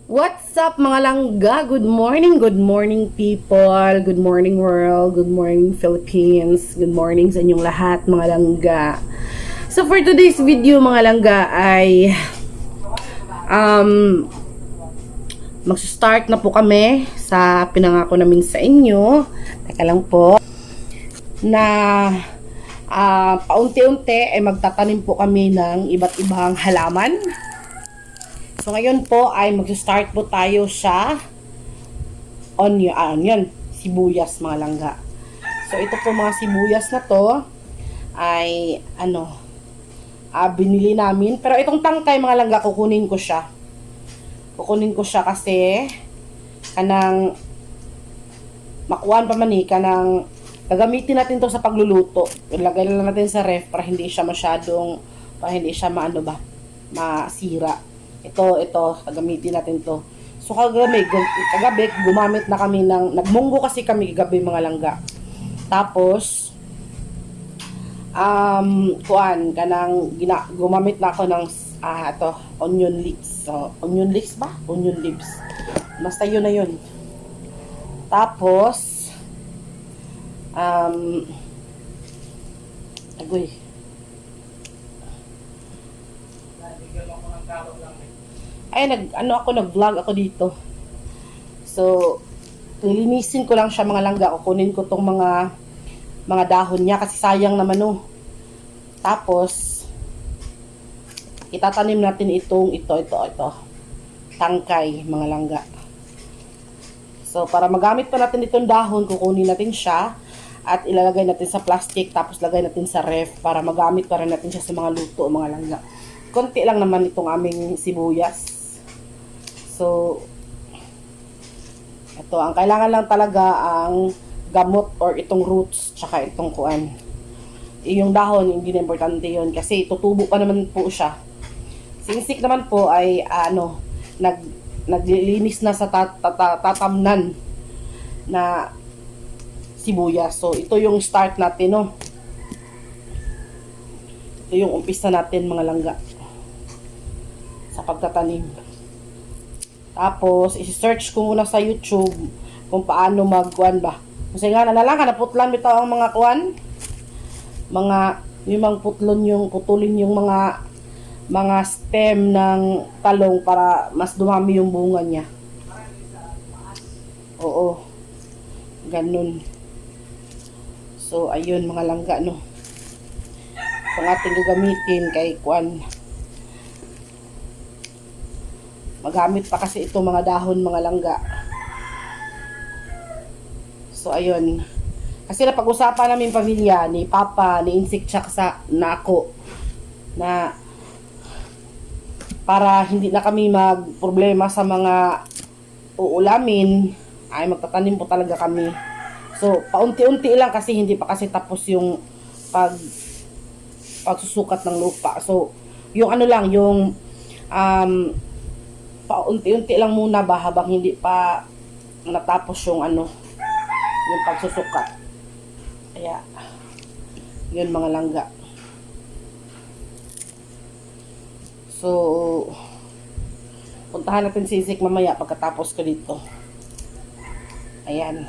What's up mga langga? Good morning people. Good morning world. Good morning Philippines. Good morning sa inyong lahat mga langga. So for today's video mga langga ay mag-start na po kami sa pinangako namin sa inyo. Teka lang po. Na paunti-unti ay magtatanim po kami ng iba't ibang halaman. So ngayon po ay mag-start po tayo sa onion, sibuyas mga langga. So ito po mga sibuyas na to ay binili namin. Pero itong tangkay mga langga, kukunin ko siya. Kukunin ko siya kasi kanang makuhaan pa man kanang gagamitin natin to sa pagluluto. Ilagay lang natin sa ref para hindi siya masira. Ito, gagamitin natin to. So kagabi gumamit na kami nagmunggo kasi kami kagabi mga langga. Tapos gumamit na ako ng onion leeks. So, onion leeks ba? Onion leaves. Basta yun na yun. Tapos nag-vlog ako dito. So, lilinisin ko lang siya mga langga. Kukunin ko tong mga dahon niya kasi sayang naman Tapos, itatanim natin ito. Tangkay mga langga. So, para magamit pa natin itong dahon, kukunin natin siya at ilalagay natin sa plastic tapos lagay natin sa ref para magamit pa rin natin siya sa mga luto mga langga. Konti lang naman itong aming sibuyas. So, ito, ang kailangan lang talaga ang gamot or itong roots, tsaka itong yung dahon, hindi na importante yun kasi tutubo pa naman po siya. Singsik naman po ay naglilinis na sa tatamnan na sibuyas. So, ito yung start natin, Ito yung umpisa natin mga langga sa pagtatanim. Tapos, isi-search ko muna sa YouTube kung paano Kasi nga, naputlan bitaw ang mga putulin yung mga stem ng talong para mas dumami yung bunga niya. Oo. Ganun. So, ayun mga langga, Itong ating gagamitin kay magamit pa kasi ito mga dahon mga langga. So ayun. Kasi napag-usapan namin pamilya ni Papa, ni Insik sa na ako na para hindi na kami magproblema sa mga uulamin ay magtatanim po talaga kami. So paunti-unti lang kasi hindi pa kasi tapos yung pagsusukat ng lupa. So yung yung paunti-unti lang muna habang hindi pa natapos yung pagsusukat. Kaya yun mga langga. So puntahan natin si Isik mamaya pagkatapos ko dito. Ayan.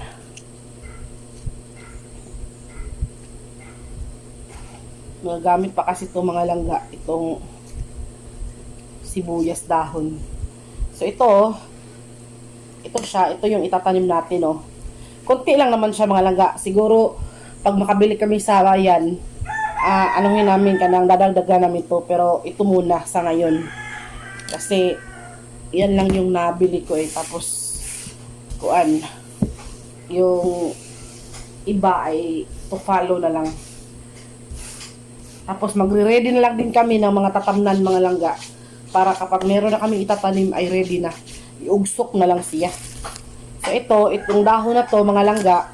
Magagamit pa kasi itong mga langga, itong sibuyas dahon. So ito yung itatanim natin, Konti lang naman siya mga langga. Siguro pag makabili kami sa bayan, namin dadagdagan namin to, pero ito muna sa ngayon. Kasi yan lang yung nabili ko tapos yung iba ay to follow na lang. Tapos magre-ready na lang din kami ng mga tatamnan mga langga. Para kapag meron na kami itatanim ay ready na. Iugsok na lang siya. So itong dahon na to mga langga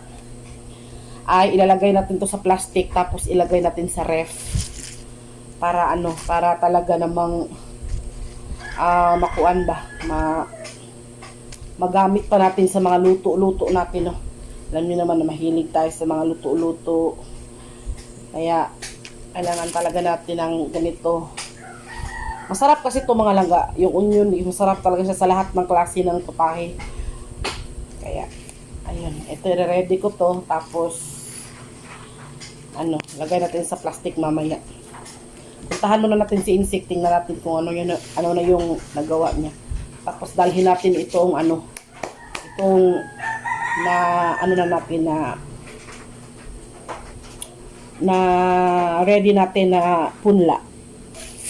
ay ilalagay natin to sa plastic tapos ilagay natin sa ref. Para para talaga namang magamit pa natin sa mga luto-luto natin, Alam niyo naman na mahilig tayo sa mga luto-luto. Kaya kailangan talaga natin ng ganito Masarap kasi ito mga langga. Yung onion, masarap talaga siya sa lahat ng klase ng putahe. Kaya, ayun. Ito, ready ko to. Tapos, lagay natin sa plastic mamaya. Puntahan muna natin si Insik. Tingnan natin kung ano na yung nagawa niya. Tapos, dalhin natin itong na ready natin na punla.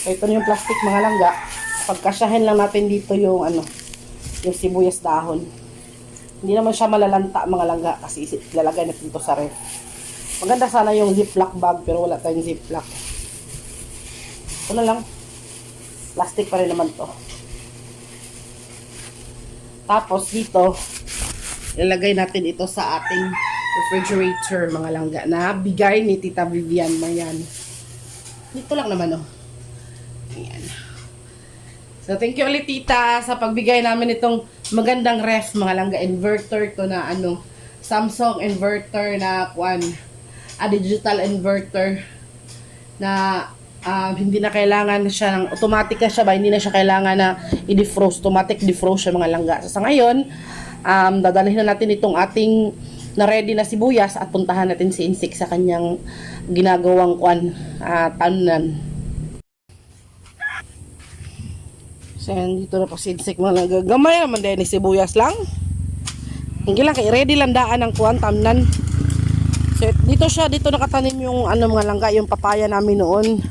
So, ito na yung plastic mga langga. Pagkasyahin lang natin dito yung yung sibuyas dahon. Hindi naman siya malalanta mga langga kasi ilalagay natin ito sa ref. Maganda sana yung ziplock bag pero wala tayong ziplock. Ito na lang. Plastic pa rin naman to. Tapos dito, ilalagay natin ito sa ating refrigerator mga langga na bigay ni Tita Vivian. Mayan. Dito lang naman Ayan. So, thank you ulit, Tita, sa pagbigay namin itong magandang ref, mga langga. Inverter to na Samsung inverter na digital inverter na hindi na kailangan siya ng automatic na siya ba, hindi na siya kailangan na i-defrost, automatic defrost siya mga langga. So, sa ngayon, dadalhin na natin itong ating na ready na sibuyas at puntahan natin si Insik sa kanyang ginagawang tanunan. So, dito na po si Insik mga langga. Gamay naman din ni sibuyas lang. Hindi lang kay ready lang daan ng tanunan. So, dito nakatanim yung mga langga, yung papaya namin noon.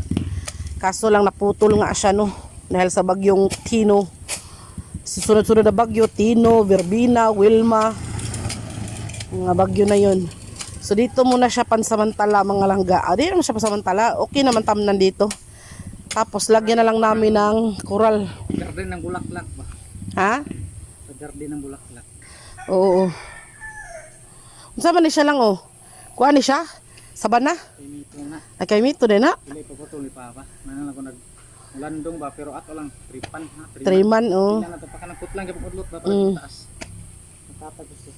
Kaso lang naputol nga siya dahil sa bagyong Tino. Susunod-sunod na bagyo, Tino, Verbena, Wilma. Mga bagyo na yun. So dito muna siya pansamantala mga langga. Di naman siya pansamantala. Okay naman tamnan dito. Tapos lagyan na lang namin ng coral. Garden ng bulaklak ba? Ha? Sa garden ng bulaklak. Oo. Unsa man ni siya lang Kuha ni siya? Sabana? Kay Mito na. Ay kay Mito din na. Dili pa putol ni Papa. Nanan ako naglandong ba pero ato lang tripan ha. Triman Tingnan na to pa kanang putlang gyud udlot ba para taas. Natatag gusto.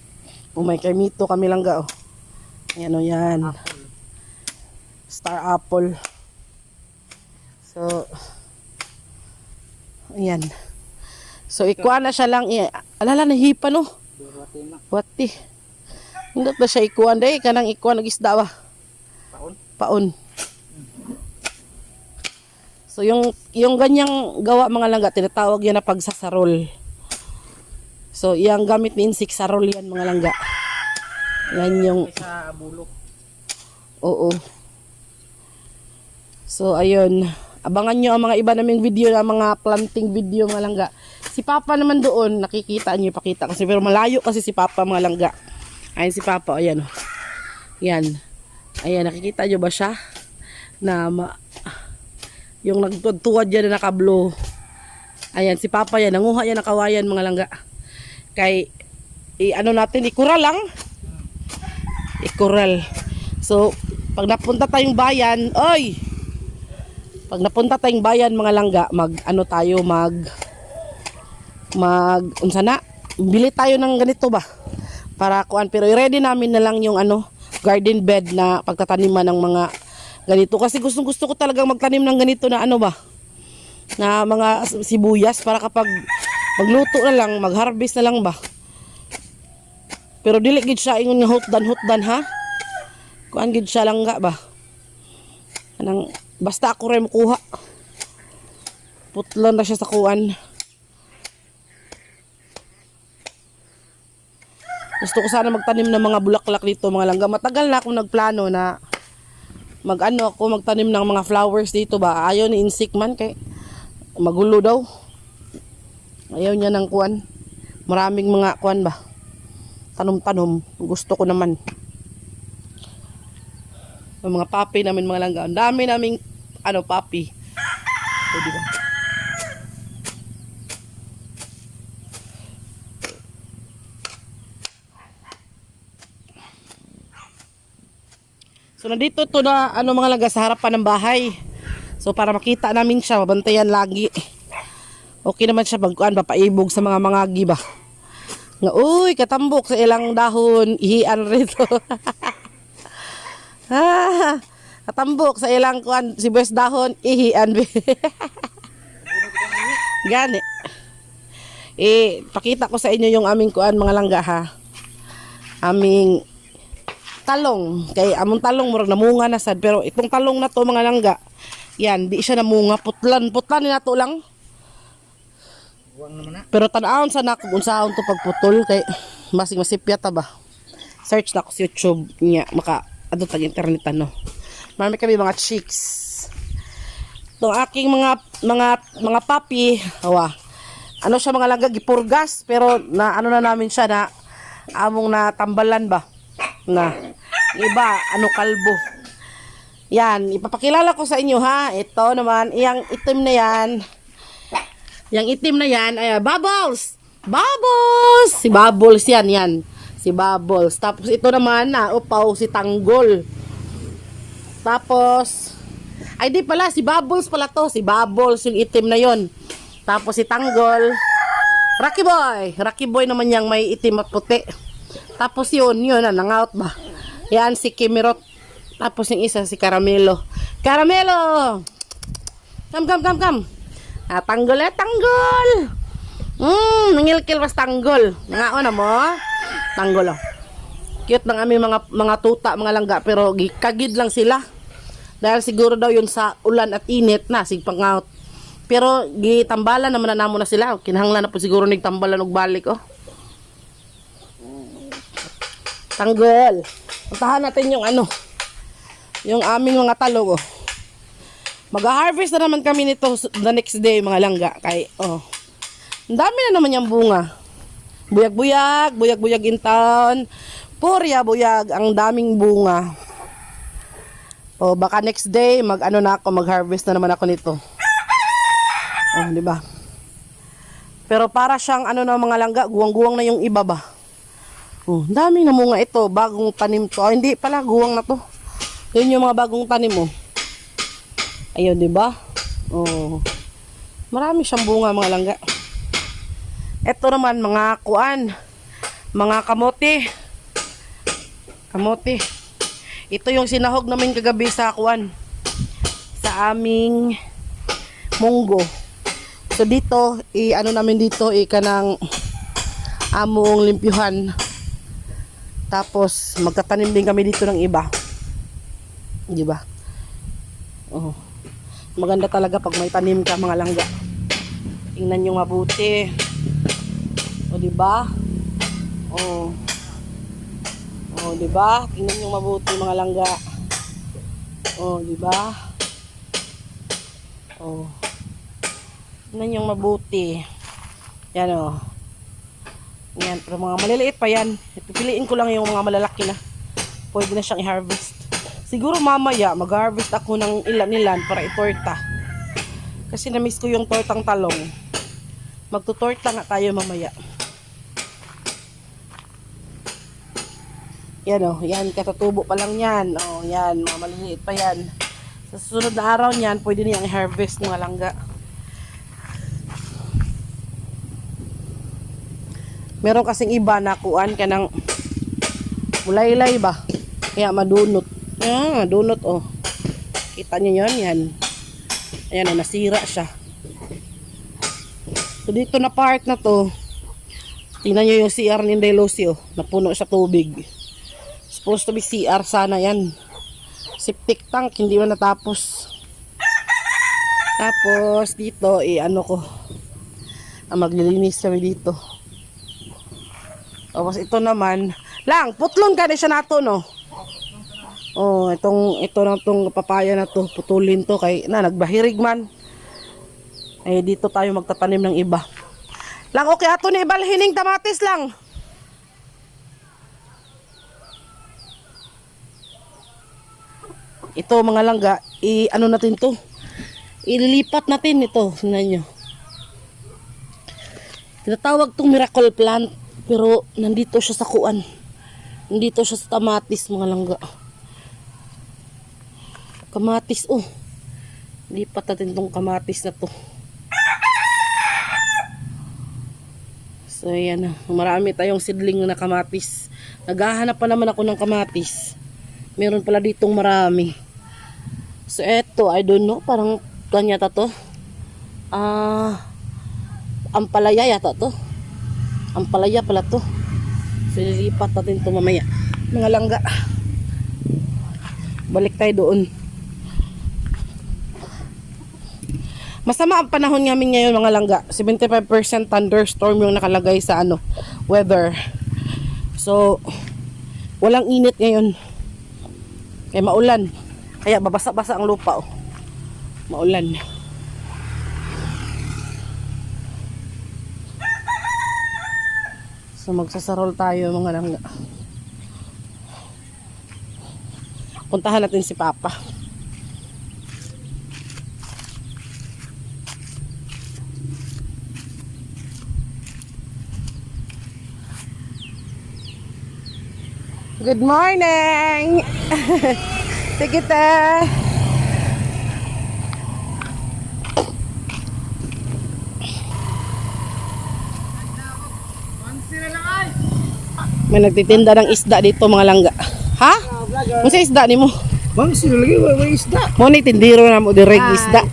May kay Mito kami langga Yan yan. Apple. Star apple. So ayan. So ikuha na siya lang alala na hipa Durwati na. Wati. Hindi na siya ikuan day kanang ikuan og isda ba? Paon. So yung ganyang gawa mga langga tinatawag yan na pagsasarol. So iyang gamit ni Insik sarol yan mga langga. Yan yung sa bulok. Oo. So ayun, abangan nyo ang mga iba naming video na mga planting video mga langga. Si Papa naman doon, nakikita nyo, ipakita kasi pero malayo kasi si Papa mga langga. Ayun si Papa, ayan Yan. Ayan, nakikita nyo ba siya? Na yung nagtuwad yan na nakablo. Ayan, si Papa yan, nanguha yan na kawayan mga langga. Kay, natin, ikural lang. Ikural. So, pag napunta tayong bayan, pag napunta tayong bayan mga langga, unsa na? Bili tayo ng ganito ba? Para pero i-ready namin na lang yung garden bed na pagtataniman ng mga ganito. Kasi gusto ko talagang magtanim ng ganito na na mga sibuyas para kapag magluto na lang, mag-harvest na lang ba. Pero dili gid siya ingon nga hutdan ha. Kuan gid siya lang ba. Basta ako rin makuha. Putlon na siya sa kuan. Gusto ko sana magtanim ng mga bulaklak dito mga langga. Matagal na akong nagplano na magtanim ng mga flowers dito ba. Ayaw ni Insik man kay magulo daw. Ayaw niya ng kuan. Maraming mga kuan ba. Tanom-tanom. Gusto ko naman. Yung mga papi namin mga langga. Ang dami naming papi. So, diba? So nandito to na mga langga sa harapan ng bahay. So para makita namin siya, mabantayan lagi. Okay naman siya pagkuan papaibog sa mga mangagi ba. Nga uy, katambok sa ilang dahon, ihian rito. Katambok sa ilang kuan sibuyas dahon, ihian. Gani. Pakita ko sa inyo yung aming kuan mga langga ha. Aming talong. Kay among talong murag namunga na sad, pero itong talong na to mga langga, yan, di siya namunga, putlan ni nato lang. Huwag naman na. Pero tan-aon sa nako kung saan to pagputol kay masing masipya ta ba. Search na ko sa YouTube niya, maka adto tag internet no. Marami kami mga chicks. Itong aking mga papi, awa. Ano siya mga langga gipurgas, pero na ano na namin siya na among natambalan ba na iba ano kalbo. Yan, ipapakilala ko sa inyo ha. Ito naman, iyang itim na yan. Yang itim na yan ay Bubbles. Bubbles. Si Bubbles yan. Si Bubbles. Tapos ito naman na upaw si Tanggol. Tapos ay di pala si Bubbles pala to. Si Bubbles yung itim na yon. Tapos si Tanggol, Rocky Boy naman yang may itim at puti. Tapos yun nangout ba. Yan si Kimirot. Tapos yung isa si Caramelo. Caramelo! Come. Tanggol. Nangilkil was Tanggol. Nangaon na mo. Tanggol oh. Cute ng aming mga tuta, mga langga, pero kagid lang sila. Dahil siguro daw yun sa ulan at init na sigpangout. Pero gitambalan naman na namo na sila. Kinahanglan na po siguro nagtambalan og balik oh. Tanggol. Puntahan natin yung yung aming mga talong oh. Mag-harvest na naman kami nito the next day mga langga. Kay ang dami na naman yung bunga. Buyag in town. Purya buyag, ang daming bunga. Baka next day mag-harvest na naman ako nito. Di ba? Pero para siyang na mga langga, guwang-guwang na yung iba ba. Daming namunga ito, bagong tanim to. Hindi pala guwang na to. Yun yung mga bagong tanim mo. Ayun, di ba? Marami siyang bunga mga langga. Ito naman mga kuan, mga kamote. Ito yung sinahog namin kagabi sa kuan, sa aming munggo. So dito, namin dito, kanang among limpyuhan. Tapos magtatanim din kami dito ng iba. Di ba? Maganda talaga pag may tanim ka mga langga. Tingnan nyo mabuti. Di ba? Di ba? Tingnan nyo mabuti mga langga. Di ba? Tingnan nyo mabuti. Yan Yan, pero mga maliliit pa yan. Pipiliin ko lang yung mga malalaki na. Pwede na siyang i-harvest. Siguro mamaya mag-harvest ako ng ilan-ilan para itorta. Kasi na-miss ko yung tortang talong. Magtutorta nga tayo mamaya. Yan yan katatubo pa lang yan. Yan, mga maliliit pa yan. Sa susunod na araw niyan, pwede niyang i-harvest mga langga. Meron kasing iba na kuan ka ng mulaylay ba? Kaya madunot. Madunot Kita niyo yan. Ayan nasira siya. So dito na part na to, tingnan niyo yung CR ni Delucio, napuno sa tubig. Supposed to be CR sana yan. Septic tank, hindi man natapos. Tapos dito, maglilinis kami dito. Tapos ito naman, putlon ka na siya nato, no? Itong papaya na to, putulin to kay nagbahirig man. Dito tayo magtatanim ng iba. Okay, ato ni ibalhining tamatis lang. Ito mga langga, natin to. Ililipat natin ito, tingnan nyo. Tinatawag tong miracle plant, pero nandito siya sa kuan. Nandito siya sa tamatis mga langga. Kamatis, lipat natin tong kamatis na to. So yan marami tayong seedling na kamatis. Naghahanap pa naman ako ng kamatis. Meron pala ditong marami. So eto, I don't know, parang kanyata to. ampalaya yata to. Ampalaya pala to. So, lilipat natin to mamaya. Mga langga. Balik tayo doon. Masama ang panahon namin ngayon mga langga. 75% thunderstorm yung nakalagay sa weather. So, walang init ngayon. Kaya maulan. Kaya babasa-basa ang lupa. Oh. Maulan. So, magsasarol tayo mga langga. Puntahan natin si Papa. Good morning! Sige te! May nagtitinda ng isda dito mga langga. Ha? Ano sa isda ni mo? Bang, sino lagi may isda? Mo ni tindiro na mo direct isda.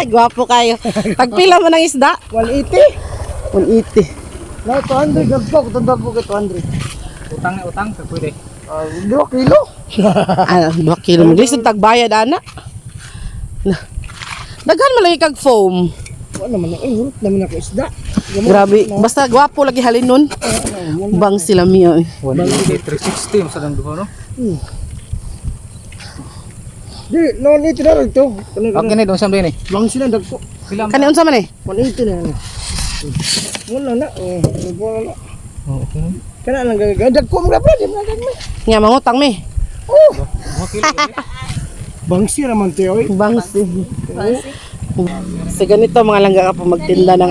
Gwapo kayo. Tagpila mo ng isda? 180. 180. Na 200 gagpo, tanda ko kay 200. Utang na utang, pwede. 2 kilo. 2 kilo mo. Lisod tagbayad ana. Daghan mo lagi kag foam. Wala naman hurot naman ako isda. Grabe, basta gwapo lagi halin nun. Bang sila miyo. 360 masadang duho no? Di, no nito na ito. Okay na doon sa ni. Lang sila dagko. Kani unsa man eh? 180 na yan. Wala na. Wala na. Okay na. Kana lang gagawin. Dagko mo na pala. Di mo na gagawin. Nga mangutang me. Bangsi naman tayo eh. Bangsi. So ganito mga langga kapag magtinda ng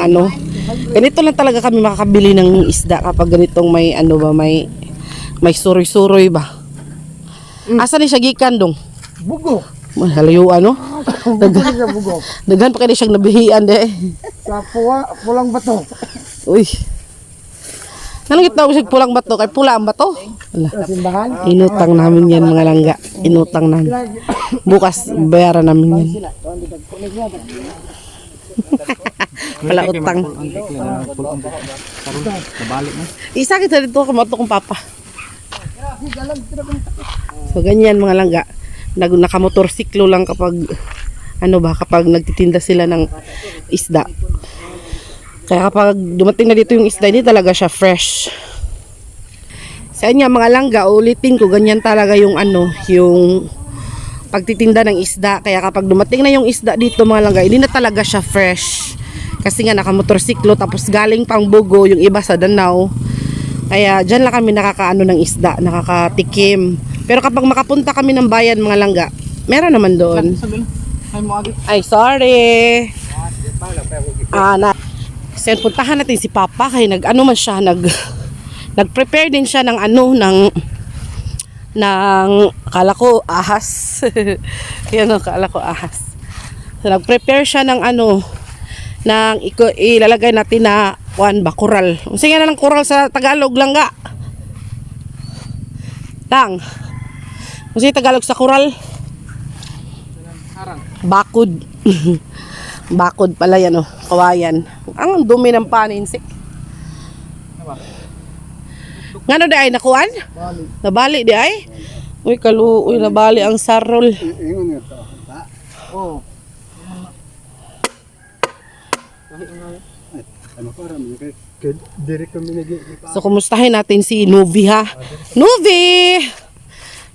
ganito lang talaga kami makakabili ng isda kapag ganitong may may suroy-suroy ba. Asa ni siya gikan dong? Bugo. Halayo Daghan pa kaya siyang nabihian de. Sa pulang bato. Uy. Nalangit na usig pulang bato kay pula ang bato. Wala. Simbahan. Inutang namin yan mga langga. Inutang namin. Bukas bayaran namin yan. Wala utang. Isa kita dito kumato kong papa. So ganyan mga langga. Nakamotorsiklo lang kapag kapag nagtitinda sila ng isda. Kaya kapag dumating na dito yung isda, hindi talaga siya fresh. Sa inyo mga langga, ulitin ko ganyan talaga yung yung pagtitinda ng isda. Kaya kapag dumating na yung isda dito mga langga, hindi na talaga siya fresh. Kasi nga nakamotorsiklo tapos galing pang Bugo yung iba sa Danau. Kaya dyan lang kami nakakaano ng isda, nakakatikim. Pero kapag makapunta kami ng bayan mga langga, meron naman doon. Ay, sorry. Sen puntahan natin si Papa kay nag-prepare din siya ng akala ko ahas. Yan akala ko ahas. So, nag-prepare siya ng ilalagay natin na kural. Sige na ng kural sa Tagalog langga. Tang. Kasi Tagalog sa kural? Bakod. Bakod pala yan kawayan. Ang dumi ng paninsik. Ngano di ay nakuan? Nabali di ay? Uy nabali ang sarol. Oh. So kumustahin natin si Novi ha. Novi!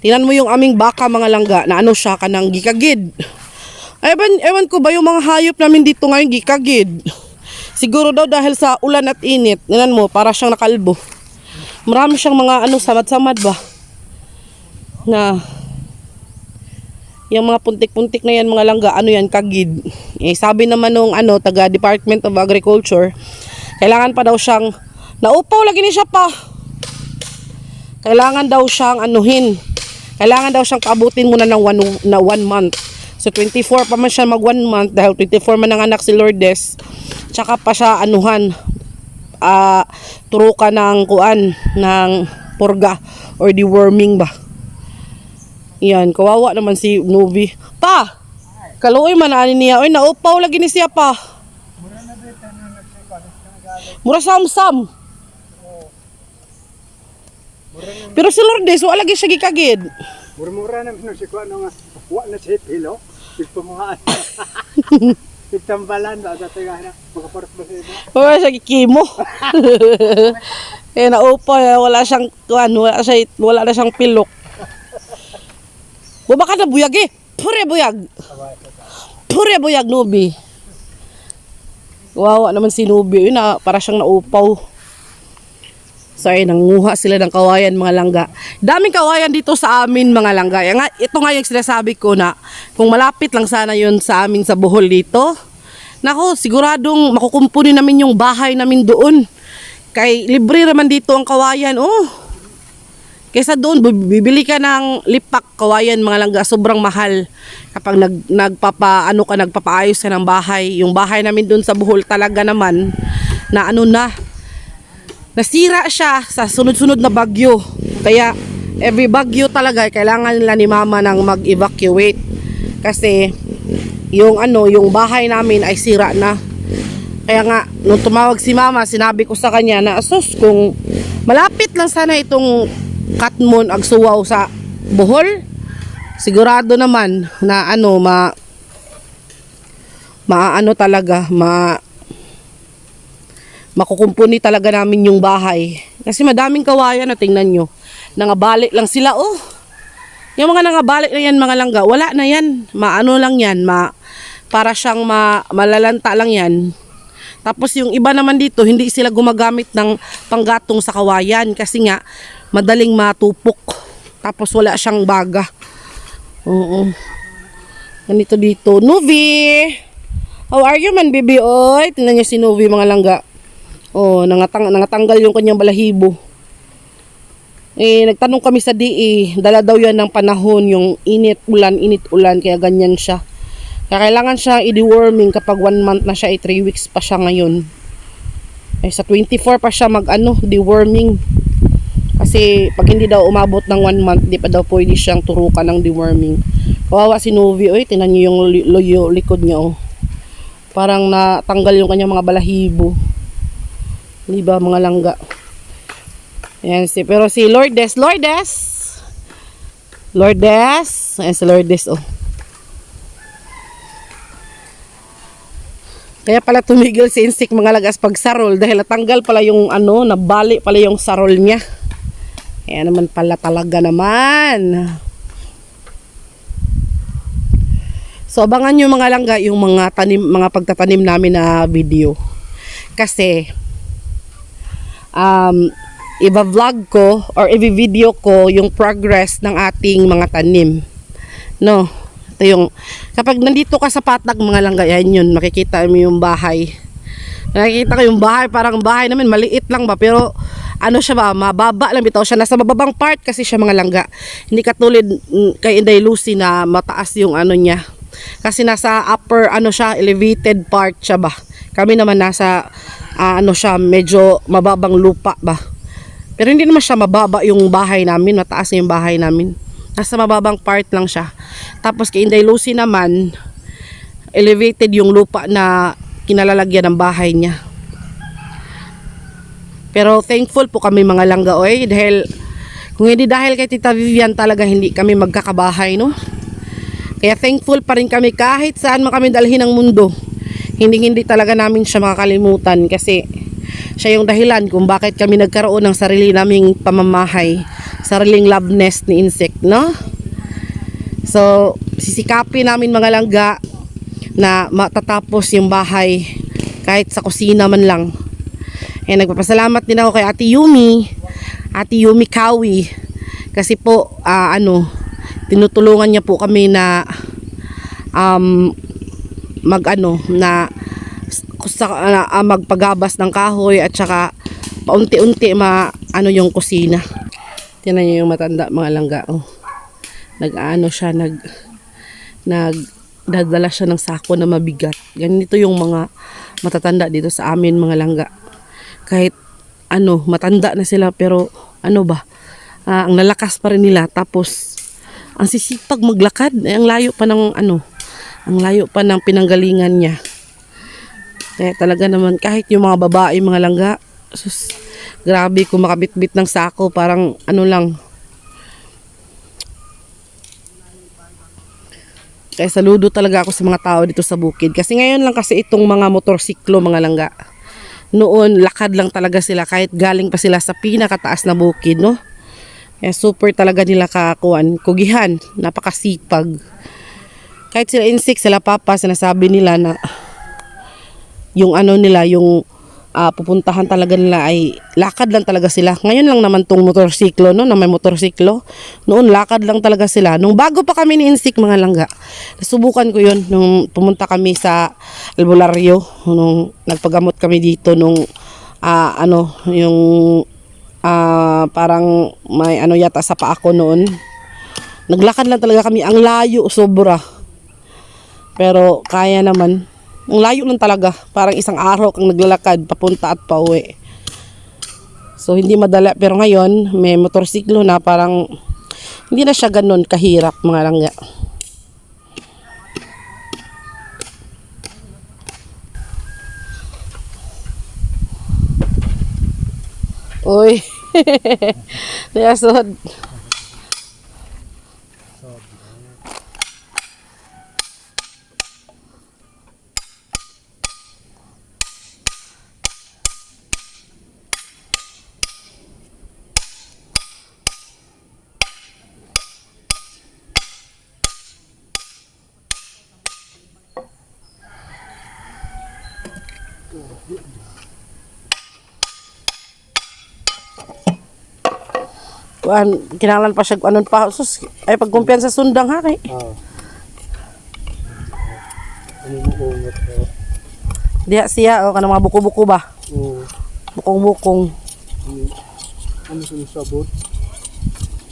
Tingnan mo yung aming baka mga langga na siya kanang gikagid. Ewan ko ba yung mga hayop namin dito ngayon gikagid. Siguro daw dahil sa ulan at init. Tingnan mo para siyang nakalbo. Marami siyang mga samad-samad ba. Na yung mga puntik-puntik na yan mga langga, yan kagid. Sabi naman nung taga Department of Agriculture, kailangan pa daw siyang naupaw lagi ni siya pa. Kailangan daw siyang kailangan daw siyang paabutin muna ng 1 month. So 24 pa man siya mag 1 month dahil 24 man ang anak si Lourdes. Tsaka pa siya turukan ng ng purga or deworming ba. Yan, kawawa naman si Novi. Pa! Kaluoy man ani niya. Oy, naupaw lagi ni siya pa. Mura samsam. Pero si Lourdes, wala lagi siya gikagid. Mura-mura na minum si Kuan nga. Wa na si Pilo. Ipumuhaan. Itambalan ba sa tinga na makaparos ba sa iba? Wala siya gikimo. Naupa, wala siyang kuan, wala na siyang pilok. Baba ka na buyag eh. Pure buyag Nubi. Wawa naman si Nubi, yun na para siyang naupaw. So ay nanguha sila ng kawayan mga langga. Daming kawayan dito sa amin mga langga. Ito nga yung sinasabi ko na kung malapit lang sana yun sa amin sa Bohol dito. Nako, siguradong makukumpuni namin yung bahay namin doon. Kay libre naman dito ang kawayan. Oh. Kaysa doon bibili ka ng lipak kawayan mga langga, sobrang mahal. Kapag nagpapaayos ka ng bahay, yung bahay namin doon sa Bohol talaga naman na nasira siya sa sunod-sunod na bagyo. Kaya every bagyo talaga kailangan nila ni mama nang mag-evacuate. Kasi yung bahay namin ay sira na. Kaya nga nung tumawag si mama, sinabi ko sa kanya na asus, kung malapit lang sana itong Katmon Agsuwaw sa Bohol, sigurado naman na makukumpuni talaga namin yung bahay. Kasi madaming kawayan na tingnan nyo. Nangabalik lang sila oh. Yung mga nangabalik na yan mga langga, wala na yan. Lang yan, para siyang malalanta lang yan. Tapos yung iba naman dito, hindi sila gumagamit ng panggatong sa kawayan kasi nga madaling matupok. Tapos wala siyang baga. Oo. Ganito dito. Nuvi! How are you man, baby? Oy, tingnan niyo si Nuvi mga langga. Oh, nangatanggal yung kanyang balahibo. Nagtanong kami sa DE, dala daw yan ng panahon, yung init ulan, kaya ganyan siya. Kaya kailangan siya i-deworming kapag 1 month na siya, 3 weeks pa siya ngayon. Sa 24 pa siya deworming. Kasi pag hindi daw umabot ng 1 month, di pa daw pwede siyang turukan ng deworming. Kawawa si Novi, oy, tingnan niyo yung likod niya, oh. Parang natanggal yung kanyang mga balahibo. Di ba mga langga? Ayan, pero si Lourdes. Ayan si Lourdes, oh. Kaya pala tumigil si Insik mga lagas pag sarol dahil natanggal pala yung nabali pala yung sarol niya. Kaya naman pala talaga naman. So abangan nyo mga langga yung mga pagtatanim namin na video. Kasi iba-vlog ko or i-video ko yung progress ng ating mga tanim. No? Ito yung, kapag nandito ka sa Patag mga langga, yan yun, makikita mo yung bahay. Nakikita ko yung bahay, parang bahay namin, maliit lang ba, pero siya ba, mababa lang bitaw siya, nasa mababang part kasi siya mga langga. Hindi katulad kay Inday Lucy na mataas yung niya. Kasi nasa upper, siya, elevated part siya ba. Kami naman nasa, siya, medyo mababang lupa ba. Pero hindi naman siya mababa yung bahay namin, mataas yung bahay namin. Nasa mababang part lang siya. Tapos kay Inday Lucy naman, elevated yung lupa na kinalalagyan ng bahay niya. Pero thankful po kami mga langga, oy, dahil kung hindi dahil kay Tita Vivian talaga hindi kami magkakabahay, no? Kaya thankful pa rin kami kahit saan man kami dalhin ng mundo. Hindi talaga namin siya makakalimutan kasi siya yung dahilan kung bakit kami nagkaroon ng sarili naming pamamahay, sariling love nest ni insect, no? So, sisikapin namin mga langga na matatapos yung bahay kahit sa kusina man lang. Nagpapasalamat din ako kay Ate Yumi Kawi, kasi po tinutulungan niya po kami na magpagabas ng kahoy at saka paunti-unti yung kusina. Tingnan niyo yung matanda mga langga, oh. Nagdadala siya ng sako na mabigat. Ganito yung mga matatanda dito sa amin mga langga. Kahit matanda na sila pero ang lalakas pa rin nila, tapos ang sisipag maglakad, ang layo pa ng pinanggalingan niya. Kaya talaga naman, kahit yung mga babae, mga langga, sus, grabe kung makabitbit ng sako, parang ano lang. Kaya saludo talaga ako sa mga tao dito sa bukid. Kasi ngayon lang kasi itong mga motorsiklo, mga langga. Noon, lakad lang talaga sila kahit galing pa sila sa pinakataas na bukid, no? Kaya super talaga nila kakuan, kugihan, napakasipag. Kahit sila insect, sila papa, sinasabi nila na yung ano nila, yung pupuntahan talaga nila ay lakad lang talaga sila. Ngayon lang naman tong motorsiklo, no, na may motorsiklo. Noon lakad lang talaga sila. Nung bago pa kami ni Insik, mga langga, nasubukan ko yun nung pumunta kami sa albularyo, nung nagpagamot kami dito nung yung parang may ano yata sa paa ko noon. Naglakad lang talaga kami, ang layo, sobra. Pero kaya naman. Ang layo lang talaga. Parang isang araw kang naglalakad papunta at pauwi. So hindi madala. Pero ngayon may motorsiklo na, parang hindi na siya ganun kahirap, mga langga. Uy. Nayasod. Kinalan pa siya anon pa. Sus, ay pagkumpiyan sa sundang ha kay. Ano mo ungat ko? Diha siya o kanang mga buko-buko ba? Oo. Bukong-bukong. Ano sinasabot?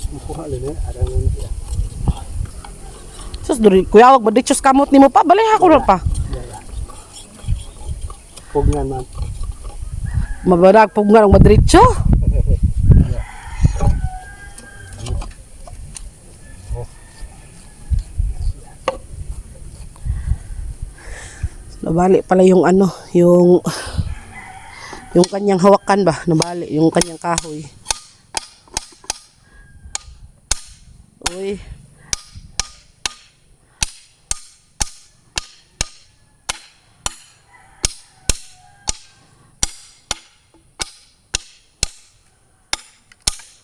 Makuha lang arang ano siya. Sus, duri kuya wag baditsos kamot nimo pa, balay ako ra pa. Pog nga man. Mabarag pug nga madritso. Nabali pala yung ano, yung kanyang hawakan ba? Nabali yung kanyang kahoy. Uy.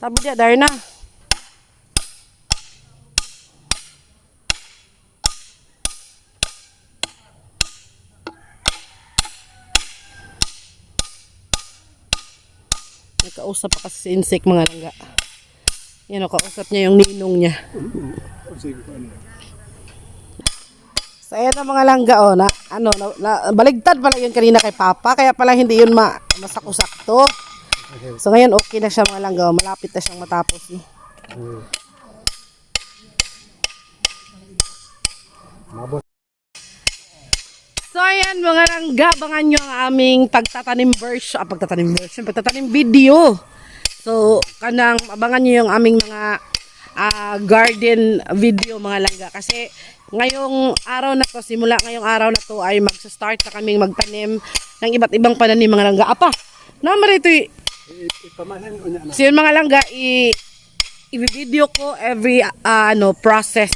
Sabi dia, Darna. Nakausap pa kasi si Insect, mga langga. Yan o, kausap niya yung ninong niya. So ayan ang mga langga o, baligtad pala yun kanina kay Papa, kaya pala hindi yun masakto-sakto. So ngayon okay na siya, mga langga, malapit na siyang matapos. No? So ayan mga langga, abangan nyo ang aming pagtatanim video. So kanang abangan nyo yung aming mga garden video, mga langga. Kasi ngayong araw na to, simula ngayong araw na to ay magsa-start na kaming magtanim ng iba't ibang pananim, mga langga. Apa, naman ito Ipamanan ko na. so yun, mga langga, i-video ko every process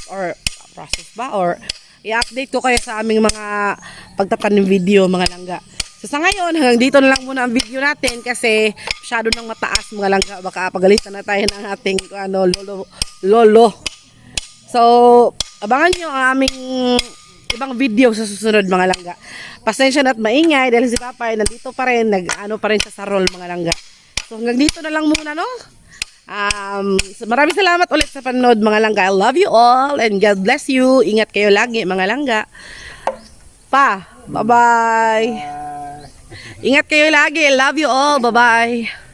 ba or i-update ko kayo sa aming mga pagtatanim video, mga langga. So sa ngayon, hanggang dito na lang muna ang video natin kasi masyado nang mataas, mga langga. Baka pagalitan na tayo ng ating lolo. So, abangan nyo ang aming ibang video sa susunod, mga langga. Pasensya na at maingay dahil si Papa ay nandito pa rin, nag-ano pa rin sa role, mga langga. So hanggang dito na lang muna, no? Maraming salamat ulit sa panonood, mga langga. I love you all and God bless you. Ingat kayo lagi, mga langga. Bye-bye. Ingat kayo lagi. I love you all. Bye-bye.